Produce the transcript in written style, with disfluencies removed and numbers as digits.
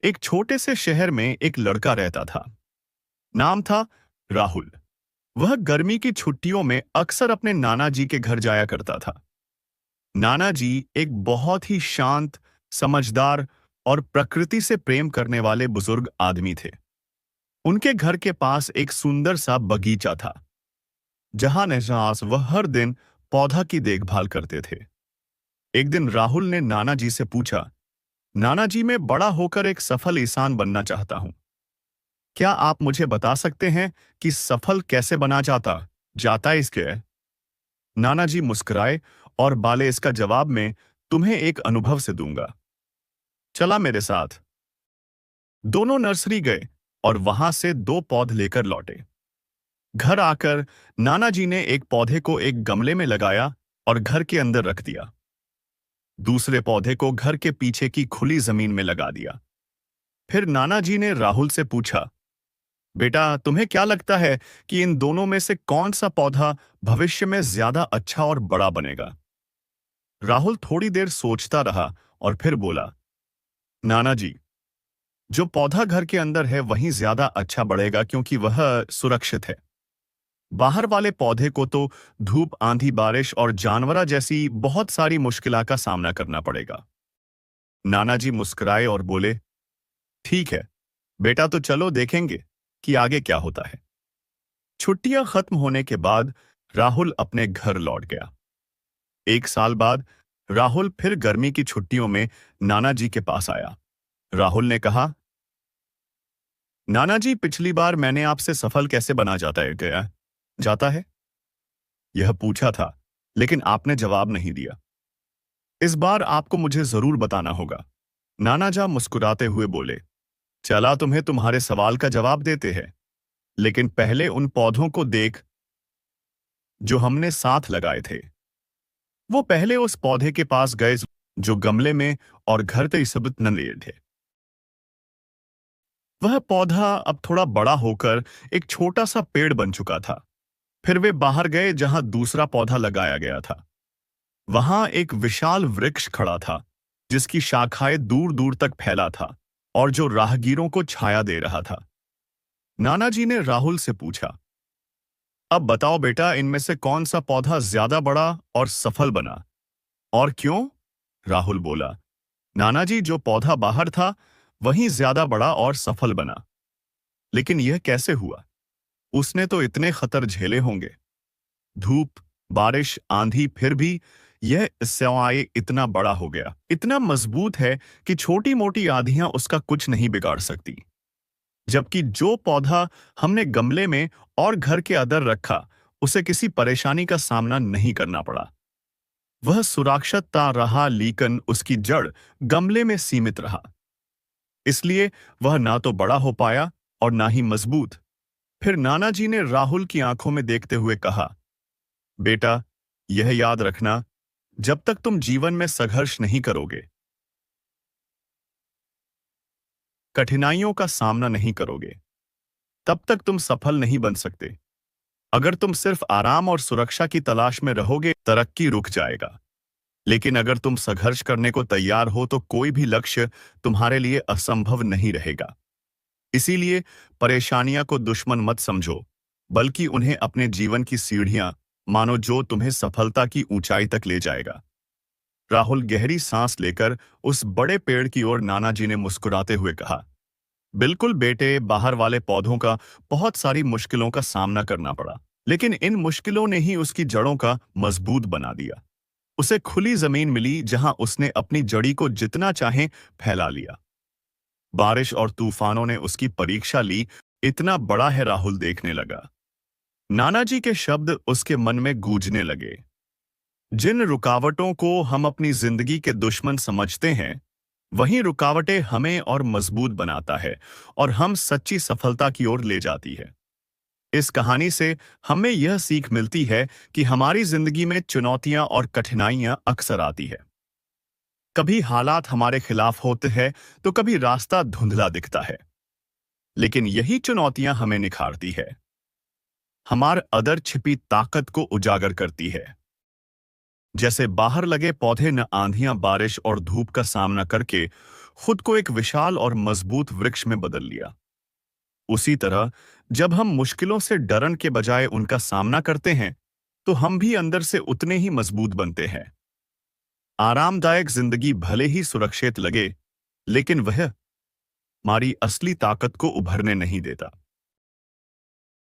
एक छोटे से शहर में एक लड़का रहता था। नाम था राहुल। वह गर्मी की छुट्टियों में अक्सर अपने नाना जी के घर जाया करता था। नाना जी एक बहुत ही शांत, समझदार और प्रकृति से प्रेम करने वाले बुजुर्ग आदमी थे। उनके घर के पास एक सुंदर सा बगीचा था, जहां निजास वह हर दिन पौधा की देखभाल करते थे। एक दिन राहुल ने नाना जी से पूछा, नाना जी, मैं बड़ा होकर एक सफल इंसान बनना चाहता हूं। क्या आप मुझे बता सकते हैं कि सफल कैसे बना जाता है इसके? नाना जी मुस्कुराए और बाले, इसका जवाब में तुम्हें एक अनुभव से दूंगा। चला मेरे साथ। दोनों नर्सरी गए और वहां से दो पौध लेकर लौटे। घर आकर नाना जी ने एक पौधे को एक गमले में लगाया और घर के अंदर रख दिया। दूसरे पौधे को घर के पीछे की खुली जमीन में लगा दिया। फिर नाना जी ने राहुल से पूछा, बेटा, तुम्हें क्या लगता है कि इन दोनों में से कौन सा पौधा भविष्य में ज्यादा अच्छा और बड़ा बनेगा? राहुल थोड़ी देर सोचता रहा और फिर बोला, नाना जी, जो पौधा घर के अंदर है वही ज्यादा अच्छा बढ़ेगा, क्योंकि वह सुरक्षित है। बाहर वाले पौधे को तो धूप, आंधी, बारिश और जानवरा जैसी बहुत सारी मुश्किलों का सामना करना पड़ेगा। नाना जी मुस्कुराए और बोले, ठीक है बेटा, तो चलो देखेंगे कि आगे क्या होता है। छुट्टियां खत्म होने के बाद राहुल अपने घर लौट गया। एक साल बाद राहुल फिर गर्मी की छुट्टियों में नाना जी के पास आया। राहुल ने कहा, नाना जी, पिछली बार मैंने आपसे सफल कैसे बना जाता है यह पूछा था, लेकिन आपने जवाब नहीं दिया। इस बार आपको मुझे जरूर बताना होगा। नानाजा मुस्कुराते हुए बोले, चला तुम्हें तुम्हारे सवाल का जवाब देते हैं, लेकिन पहले उन पौधों को देख जो हमने साथ लगाए थे। वो पहले उस पौधे के पास गए जो गमले में और घर तक सबूत न लिए थे। वह पौधा अब थोड़ा बड़ा होकर एक छोटा सा पेड़ बन चुका था। फिर वे बाहर गए जहां दूसरा पौधा लगाया गया था। वहां एक विशाल वृक्ष खड़ा था, जिसकी शाखाएं दूर दूर तक फैला था और जो राहगीरों को छाया दे रहा था। नाना जी ने राहुल से पूछा, अब बताओ बेटा, इनमें से कौन सा पौधा ज्यादा बड़ा और सफल बना और क्यों? राहुल बोला, नाना जी, जो पौधा बाहर था वही ज्यादा बड़ा और सफल बना। लेकिन यह कैसे हुआ? उसने तो इतने खतर झेले होंगे, धूप, बारिश, आंधी, फिर भी यह सवाए इतना बड़ा हो गया, इतना मजबूत है कि छोटी मोटी आंधियां उसका कुछ नहीं बिगाड़ सकती। जबकि जो पौधा हमने गमले में और घर के अंदर रखा, उसे किसी परेशानी का सामना नहीं करना पड़ा। वह सुरक्षित रहा, लेकिन उसकी जड़ गमले में सीमित रहा। इसलिए वह ना तो बड़ा हो पाया और ना ही मजबूत। फिर नाना जी ने राहुल की आंखों में देखते हुए कहा, बेटा, यह याद रखना, जब तक तुम जीवन में संघर्ष नहीं करोगे, कठिनाइयों का सामना नहीं करोगे, तब तक तुम सफल नहीं बन सकते। अगर तुम सिर्फ आराम और सुरक्षा की तलाश में रहोगे, तरक्की रुक जाएगा। लेकिन अगर तुम संघर्ष करने को तैयार हो तो कोई भी लक्ष्य तुम्हारे लिए असंभव नहीं रहेगा। इसीलिए परेशानियां को दुश्मन मत समझो, बल्कि उन्हें अपने जीवन की सीढ़ियां मानो, जो तुम्हें सफलता की ऊंचाई तक ले जाएगा। राहुल गहरी सांस लेकर उस बड़े पेड़ की ओर नाना जी ने मुस्कुराते हुए कहा, बिल्कुल बेटे, बाहर वाले पौधों का बहुत सारी मुश्किलों का सामना करना पड़ा, लेकिन इन मुश्किलों ने ही उसकी जड़ों का मजबूत बना दिया। उसे खुली जमीन मिली जहां उसने अपनी जड़ी को जितना चाहे फैला लिया। बारिश और तूफानों ने उसकी परीक्षा ली। इतना बड़ा है, राहुल देखने लगा। नाना जी के शब्द उसके मन में गूंजने लगे। जिन रुकावटों को हम अपनी जिंदगी के दुश्मन समझते हैं, वही रुकावटें हमें और मजबूत बनाता है और हम सच्ची सफलता की ओर ले जाती है। इस कहानी से हमें यह सीख मिलती है कि हमारी जिंदगी में चुनौतियां और कठिनाइयां अक्सर आती है। कभी हालात हमारे खिलाफ होते हैं तो कभी रास्ता धुंधला दिखता है, लेकिन यही चुनौतियां हमें निखारती है, हमारे अंदर छिपी ताकत को उजागर करती है। जैसे बाहर लगे पौधे न आंधियां, बारिश और धूप का सामना करके खुद को एक विशाल और मजबूत वृक्ष में बदल लिया। उसी तरह जब हम मुश्किलों से डरन के बजाय उनका सामना करते हैं, तो हम भी अंदर से उतने ही मजबूत बनते हैं। आरामदायक जिंदगी भले ही सुरक्षित लगे, लेकिन वह हमारी असली ताकत को उभरने नहीं देता।